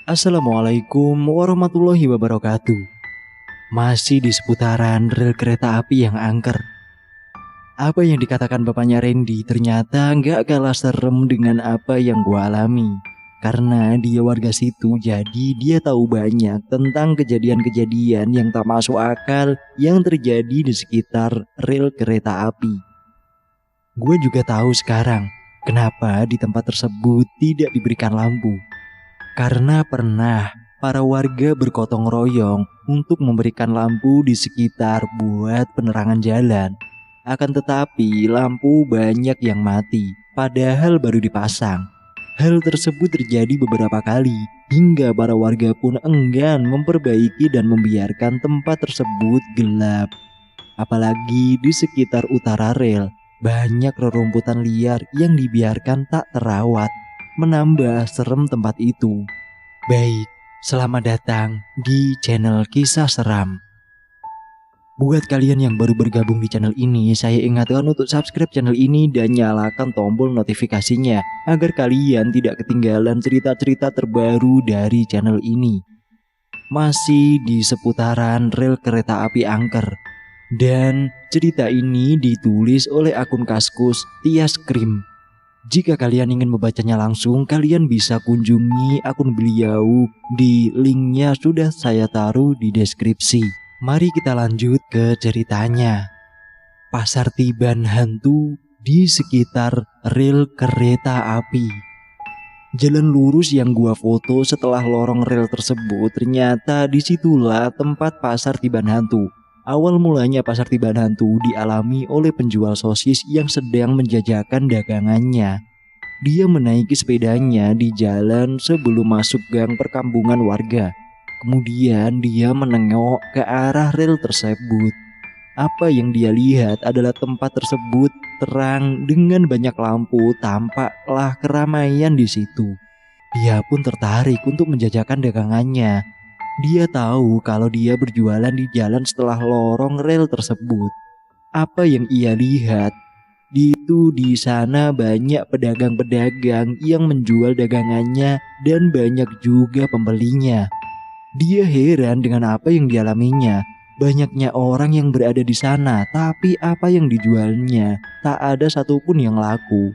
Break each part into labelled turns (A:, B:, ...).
A: Assalamualaikum warahmatullahi wabarakatuh. Masih di seputaran rel kereta api yang angker. Apa yang dikatakan bapaknya Randy ternyata nggak kalah serem dengan apa yang gua alami. Karena dia warga situ, jadi dia tahu banyak tentang kejadian-kejadian yang tak masuk akal yang terjadi di sekitar rel kereta api. Gue juga tahu sekarang kenapa di tempat tersebut tidak diberikan lampu. Karena pernah para warga bergotong royong untuk memberikan lampu di sekitar buat penerangan jalan. Akan tetapi lampu banyak yang mati, padahal baru dipasang. Hal tersebut terjadi beberapa kali, hingga para warga pun enggan memperbaiki dan membiarkan tempat tersebut gelap. Apalagi di sekitar utara rel, banyak rerumputan liar yang dibiarkan tak terawat, menambah serem tempat itu. Baik, selamat datang di channel Kisah Seram. Buat kalian yang baru bergabung di channel ini, saya ingatkan untuk subscribe channel ini dan nyalakan tombol notifikasinya agar kalian tidak ketinggalan cerita-cerita terbaru dari channel ini. Masih di seputaran rel kereta api angker, dan cerita ini ditulis oleh akun Kaskus Tias Krim. Jika kalian ingin membacanya langsung, kalian bisa kunjungi akun beliau di linknya sudah saya taruh di deskripsi. Mari kita lanjut ke ceritanya. Pasar Tiban hantu di sekitar rel kereta api. Jalan lurus yang gua foto setelah lorong rel tersebut, ternyata disitulah tempat pasar Tiban hantu. Awal mulanya pasar Tiban hantu dialami oleh penjual sosis yang sedang menjajakan dagangannya. Dia menaiki sepedanya di jalan sebelum masuk gang perkampungan warga. Kemudian dia menengok ke arah rel tersebut. Apa yang dia lihat adalah tempat tersebut terang dengan banyak lampu, tampaklah keramaian di situ. Dia pun tertarik untuk menjajakan dagangannya. Dia tahu kalau dia berjualan di jalan setelah lorong rel tersebut. Apa yang ia lihat itu di sana banyak pedagang-pedagang yang menjual dagangannya dan banyak juga pembelinya. Dia heran dengan apa yang dialaminya. Banyaknya orang yang berada di sana, tapi apa yang dijualnya tak ada satupun yang laku.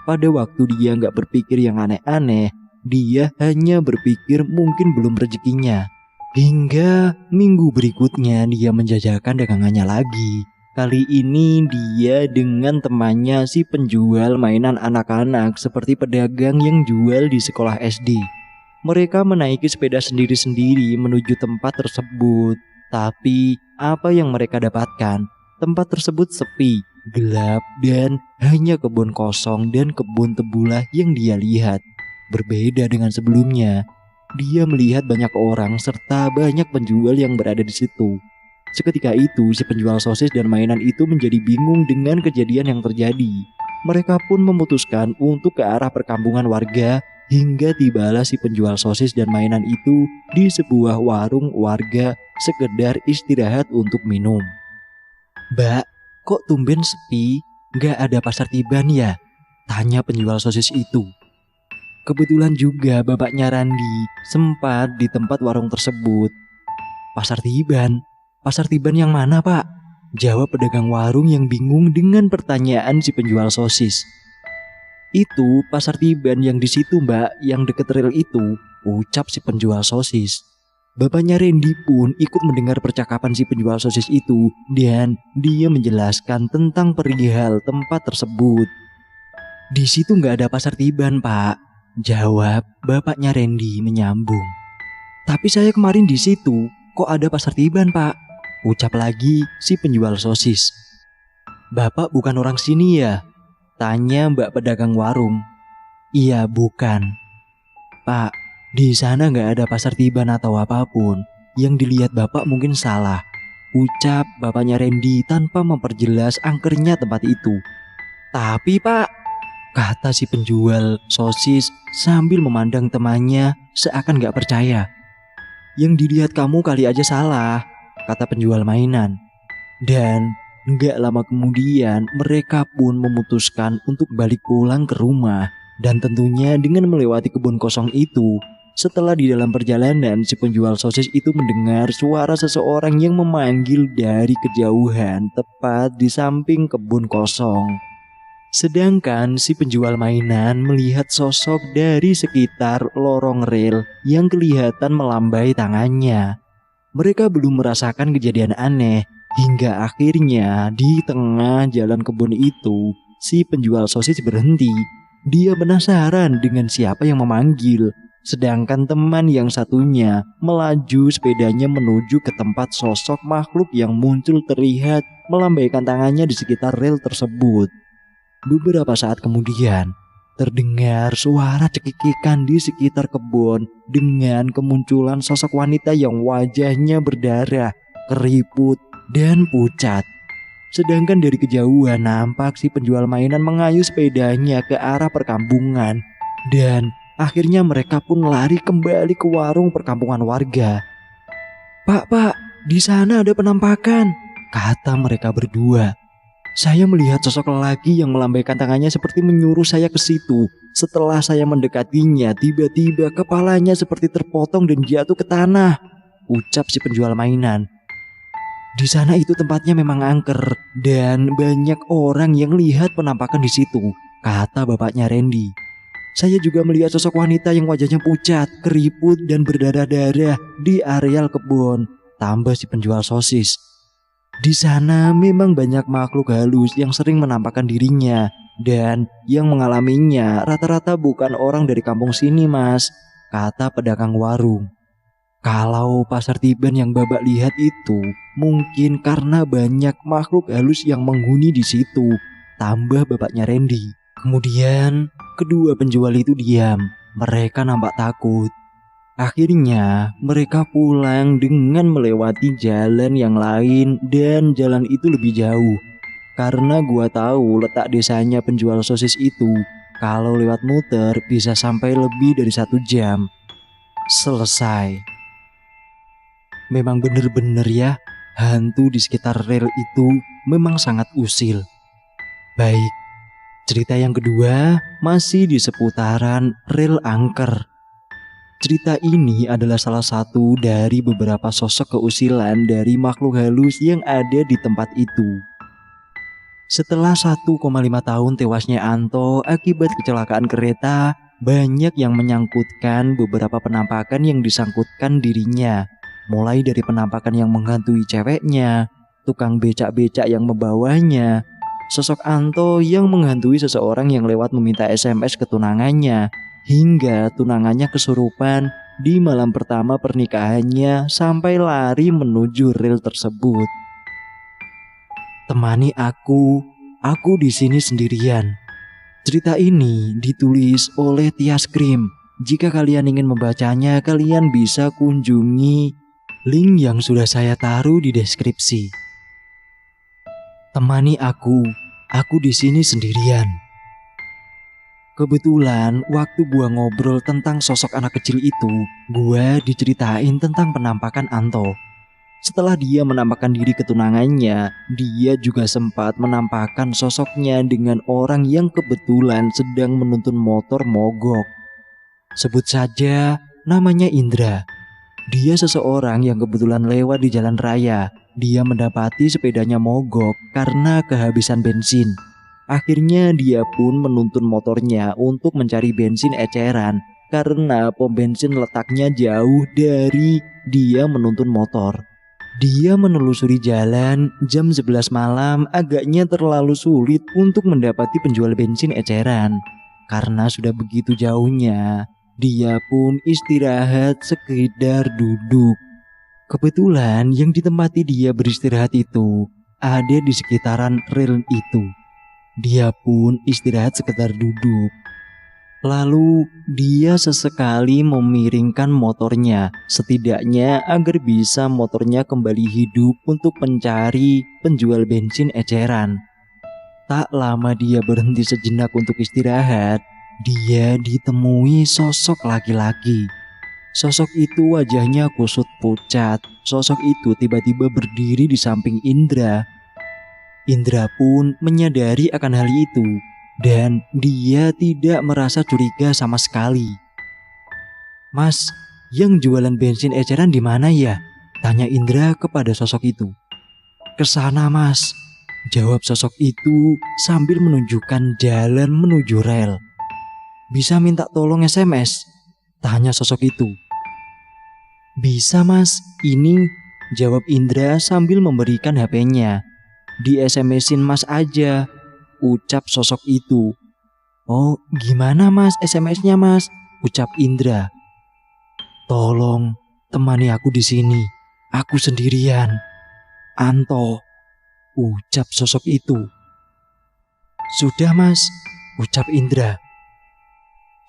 A: Pada waktu dia nggak berpikir yang aneh-aneh, dia hanya berpikir mungkin belum rezekinya. Hingga minggu berikutnya dia menjajakan dagangannya lagi. Kali ini dia dengan temannya si penjual mainan anak-anak seperti pedagang yang jual di sekolah SD. Mereka menaiki sepeda sendiri-sendiri menuju tempat tersebut. Tapi apa yang mereka dapatkan? Tempat tersebut sepi, gelap, dan hanya kebun kosong dan kebun tebulah yang dia lihat. Berbeda dengan sebelumnya, dia melihat banyak orang serta banyak penjual yang berada di situ. Seketika itu, si penjual sosis dan mainan itu menjadi bingung dengan kejadian yang terjadi. Mereka pun memutuskan untuk ke arah perkampungan warga. Hingga tibalah si penjual sosis dan mainan itu di sebuah warung warga sekedar istirahat untuk minum. "Mbak, kok tumben sepi? Gak ada pasar Tiban ya?" tanya penjual sosis itu. Kebetulan juga bapaknya Randi sempat di tempat warung tersebut. "Pasar Tiban? Pasar Tiban yang mana, Pak?" jawab pedagang warung yang bingung dengan pertanyaan si penjual sosis. "Itu pasar Tiban yang di situ, Mbak, yang deket rel itu," ucap si penjual sosis. Bapaknya Randy pun ikut mendengar percakapan si penjual sosis itu dan dia menjelaskan tentang perihal tempat tersebut. "Di situ nggak ada pasar Tiban, Pak," jawab bapaknya Randy menyambung. "Tapi saya kemarin di situ, kok ada pasar Tiban, Pak?" ucap lagi si penjual sosis. "Bapak bukan orang sini ya?" tanya mbak pedagang warung. "Iya, bukan, Pak. Di sana nggak ada pasar Tiban atau apapun. Yang dilihat Bapak mungkin salah," ucap bapaknya Randy tanpa memperjelas angkernya tempat itu. "Tapi Pak," kata si penjual sosis sambil memandang temannya seakan nggak percaya. "Yang dilihat kamu kali aja salah," kata penjual mainan. Dan nggak lama kemudian mereka pun memutuskan untuk balik pulang ke rumah. Dan tentunya dengan melewati kebun kosong itu, Setelah di dalam perjalanan, si penjual sosis itu mendengar suara seseorang yang memanggil dari kejauhan, tepat di samping kebun kosong. Sedangkan si penjual mainan melihat sosok dari sekitar lorong rel yang kelihatan melambai tangannya. Mereka belum merasakan kejadian aneh, hingga akhirnya di tengah jalan kebun itu, si penjual sosis berhenti. Dia penasaran dengan siapa yang memanggil. Sedangkan teman yang satunya melaju sepedanya menuju ke tempat sosok makhluk yang muncul terlihat melambaikan tangannya di sekitar rel tersebut. Beberapa saat kemudian, terdengar suara cekikikan di sekitar kebun dengan kemunculan sosok wanita yang wajahnya berdarah, keriput, dan pucat. Sedangkan dari kejauhan nampak si penjual mainan mengayuh sepedanya ke arah perkampungan. Dan akhirnya mereka pun lari kembali ke warung perkampungan warga. Pak, di sana ada penampakan," kata mereka berdua. "Saya melihat sosok lelaki yang melambaikan tangannya seperti menyuruh saya ke situ. Setelah saya mendekatinya, tiba-tiba kepalanya seperti terpotong dan jatuh ke tanah," ucap si penjual mainan. "Di sana itu tempatnya memang angker dan banyak orang yang lihat penampakan di situ," kata bapaknya Randy. "Saya juga melihat sosok wanita yang wajahnya pucat, keriput, dan berdarah-darah di areal kebun," tambah si penjual sosis. "Di sana memang banyak makhluk halus yang sering menampakkan dirinya, dan yang mengalaminya rata-rata bukan orang dari kampung sini, Mas," kata pedagang warung. "Kalau pasar Tiban yang Babak lihat itu mungkin karena banyak makhluk halus yang menghuni di situ," tambah bapaknya Randy. Kemudian kedua penjual itu diam. Mereka nampak takut. Akhirnya mereka pulang dengan melewati jalan yang lain, dan jalan itu lebih jauh. Karena gua tahu letak desanya penjual sosis itu, kalau lewat muter bisa sampai lebih dari 1 jam. Selesai. Memang bener-bener ya, hantu di sekitar rel itu memang sangat usil. Baik, cerita yang kedua masih di seputaran rel angker. Cerita ini adalah salah satu dari beberapa sosok keusilan dari makhluk halus yang ada di tempat itu. Setelah 1,5 tahun tewasnya Anto akibat kecelakaan kereta, banyak yang menyangkutkan beberapa penampakan yang disangkutkan dirinya. Mulai dari penampakan yang menghantui ceweknya, tukang becak-becak yang membawanya, sosok Anto yang menghantui seseorang yang lewat meminta SMS ke tunangannya, hingga tunangannya kesurupan di malam pertama pernikahannya sampai lari menuju rel tersebut. Temani aku di sini sendirian. Cerita ini ditulis oleh Tias Krim. Jika kalian ingin membacanya, kalian bisa kunjungi link yang sudah saya taruh di deskripsi. Temani aku di sini sendirian. Kebetulan waktu gua ngobrol tentang sosok anak kecil itu, gua diceritain tentang penampakan Anto. Setelah dia menampakkan diri ke tunangannya, dia juga sempat menampakkan sosoknya dengan orang yang kebetulan sedang menuntun motor mogok. Sebut saja namanya Indra. Dia seseorang yang kebetulan lewat di jalan raya. Dia mendapati sepedanya mogok karena kehabisan bensin. Akhirnya dia pun menuntun motornya untuk mencari bensin eceran karena pom bensin letaknya jauh dari dia menuntun motor. Dia menelusuri jalan jam 11 malam, agaknya terlalu sulit untuk mendapati penjual bensin eceran. Karena sudah begitu jauhnya, dia pun istirahat sekedar duduk. Kebetulan yang ditempati dia beristirahat itu ada di sekitaran rel itu. Dia pun istirahat sekedar duduk. Lalu dia sesekali memiringkan motornya, setidaknya agar bisa motornya kembali hidup untuk mencari penjual bensin eceran. Tak lama dia berhenti sejenak untuk istirahat, dia ditemui sosok laki-laki. Sosok itu wajahnya kusut pucat. Sosok itu tiba-tiba berdiri di samping Indra. Indra pun menyadari akan hal itu, dan dia tidak merasa curiga sama sekali. "Mas, yang jualan bensin eceran di mana ya?" tanya Indra kepada sosok itu. "Kesana Mas," jawab sosok itu sambil menunjukkan jalan menuju rel. "Bisa minta tolong SMS?" tanya sosok itu. "Bisa Mas, ini," jawab Indra sambil memberikan HP-nya. "Di SMS-in Mas aja," ucap sosok itu. "Oh, gimana Mas SMS-nya Mas?" ucap Indra. "Tolong temani aku di sini. Aku sendirian. Anto," ucap sosok itu. "Sudah Mas," ucap Indra.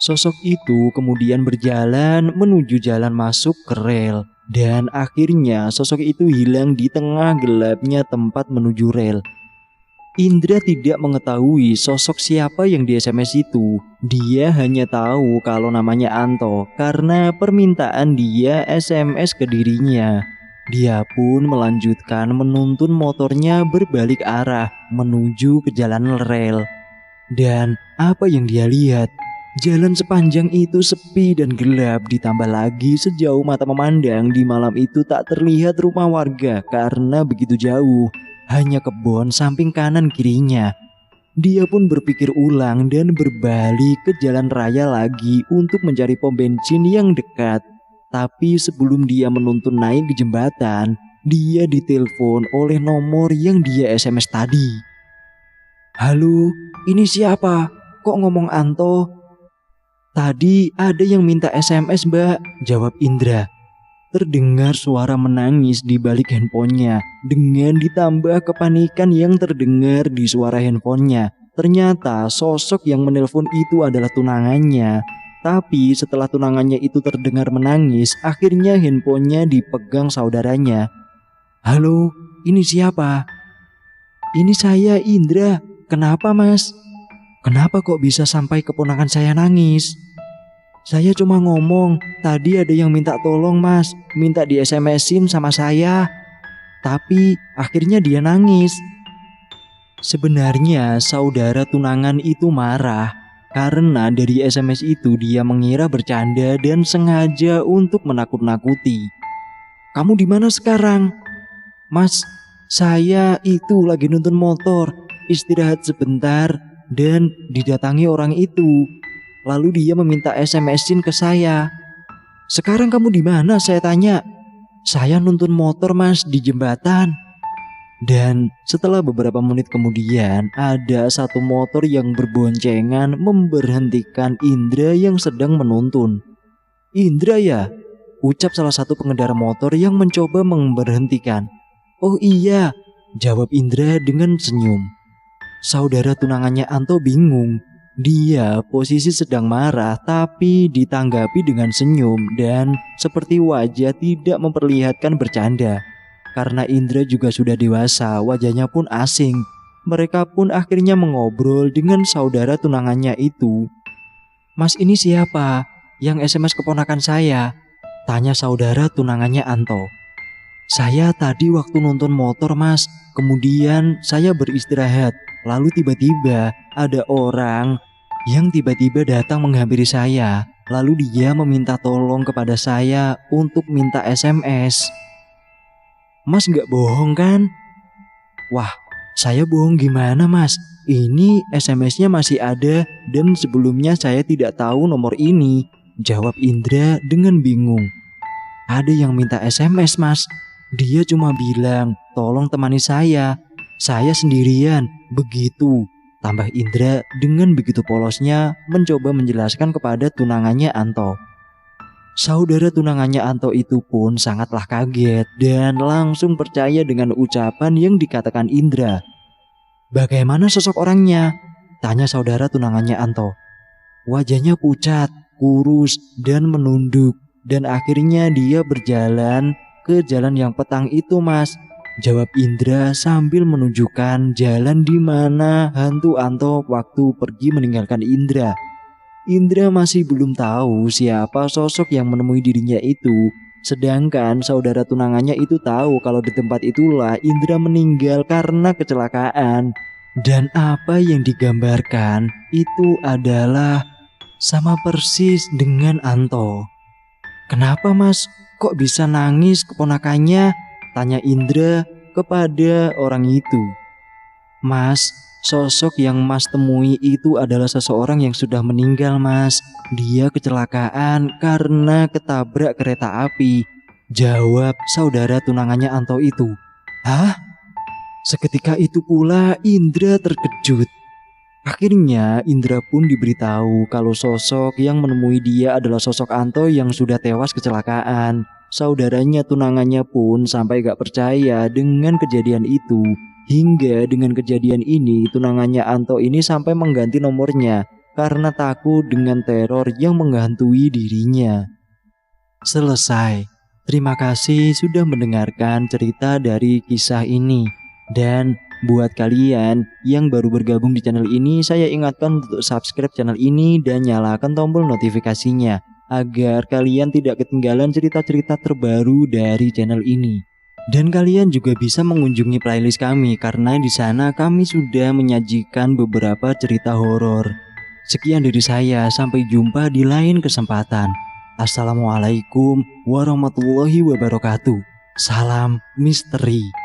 A: Sosok itu kemudian berjalan menuju jalan masuk ke rel. Dan akhirnya sosok itu hilang di tengah gelapnya tempat menuju rel. Indra tidak mengetahui sosok siapa yang di SMS itu. Dia hanya tahu kalau namanya Anto karena permintaan dia SMS ke dirinya. Dia pun melanjutkan menuntun motornya berbalik arah menuju ke jalan rel. Dan apa yang dia lihat? Jalan sepanjang itu sepi dan gelap, ditambah lagi sejauh mata memandang di malam itu tak terlihat rumah warga karena begitu jauh. Hanya kebun samping kanan kirinya. Dia pun berpikir ulang dan berbalik ke jalan raya lagi untuk mencari pom bensin yang dekat. Tapi sebelum dia menuntun naik di jembatan, dia ditelepon oleh nomor yang dia SMS tadi. "Halo, ini siapa? Kok ngomong Anto?" "Tadi ada yang minta SMS Mbak," jawab Indra. Terdengar suara menangis di balik handphonenya. Dengan ditambah kepanikan yang terdengar di suara handphonenya. Ternyata sosok yang menelpon itu adalah tunangannya. Tapi setelah tunangannya itu terdengar menangis, akhirnya handphonenya dipegang saudaranya. "Halo, ini siapa?" "Ini saya Indra. Kenapa Mas? Kenapa kok bisa sampai keponakan saya nangis?" "Saya cuma ngomong, tadi ada yang minta tolong Mas, minta di SMS-in sama saya. Tapi akhirnya dia nangis." Sebenarnya saudara tunangan itu marah karena dari SMS itu dia mengira bercanda dan sengaja untuk menakut-nakuti. "Kamu di mana sekarang?" "Mas, saya itu lagi nuntun motor, istirahat sebentar dan didatangi orang itu. Lalu dia meminta SMS-in ke saya." "Sekarang kamu di mana?" saya tanya. "Saya nuntun motor Mas di jembatan." Dan setelah beberapa menit kemudian ada satu motor yang berboncengan memberhentikan Indra yang sedang menuntun. "Indra ya?" ucap salah satu pengendara motor yang mencoba memberhentikan. "Oh iya," jawab Indra dengan senyum. Saudara tunangannya Anto bingung. Dia posisi sedang marah tapi ditanggapi dengan senyum dan seperti wajah tidak memperlihatkan bercanda. Karena Indra juga sudah dewasa, wajahnya pun asing. Mereka pun akhirnya mengobrol dengan saudara tunangannya itu. "Mas, ini siapa? Yang SMS keponakan saya?" tanya saudara tunangannya Anto. "Saya tadi waktu nonton motor Mas, kemudian saya beristirahat. Lalu tiba-tiba ada orang yang tiba-tiba datang menghampiri saya. Lalu dia meminta tolong kepada saya untuk minta SMS." "Mas gak bohong kan?" "Wah, saya bohong gimana Mas? Ini SMS-nya masih ada dan sebelumnya saya tidak tahu nomor ini," jawab Indra dengan bingung. "Ada yang minta SMS Mas. Dia cuma bilang tolong temani saya sendirian." Begitu tambah Indra dengan begitu polosnya mencoba menjelaskan kepada tunangannya Anto. Saudara tunangannya Anto itu pun sangatlah kaget dan langsung percaya dengan ucapan yang dikatakan Indra. "Bagaimana sosok orangnya?" tanya saudara tunangannya Anto. "Wajahnya pucat, kurus dan menunduk, dan akhirnya dia berjalan ke jalan yang petang itu Mas," jawab Indra sambil menunjukkan jalan di mana hantu Anto waktu pergi meninggalkan Indra. Indra masih belum tahu siapa sosok yang menemui dirinya itu. Sedangkan saudara tunangannya itu tahu kalau di tempat itulah Indra meninggal karena kecelakaan. Dan apa yang digambarkan itu adalah sama persis dengan Anto. "Kenapa mas, kok bisa nangis keponakannya?" tanya Indra kepada orang itu. "Mas, sosok yang mas temui itu adalah seseorang yang sudah meninggal mas. Dia kecelakaan karena ketabrak kereta api," jawab saudara tunangannya Anto itu. "Hah?" Seketika itu pula Indra terkejut. Akhirnya Indra pun diberitahu kalau sosok yang menemui dia adalah sosok Anto yang sudah tewas kecelakaan. Saudaranya tunangannya pun sampai gak percaya dengan kejadian itu. Hingga dengan kejadian ini tunangannya Anto ini sampai mengganti nomornya karena takut dengan teror yang menghantui dirinya. Selesai. Terima kasih sudah mendengarkan cerita dari kisah ini. Dan buat kalian yang baru bergabung di channel ini, saya ingatkan untuk subscribe channel ini dan nyalakan tombol notifikasinya agar kalian tidak ketinggalan cerita-cerita terbaru dari channel ini. Dan kalian juga bisa mengunjungi playlist kami karena di sana kami sudah menyajikan beberapa cerita horor. Sekian dari saya, sampai jumpa di lain kesempatan. Assalamualaikum warahmatullahi wabarakatuh. Salam misteri.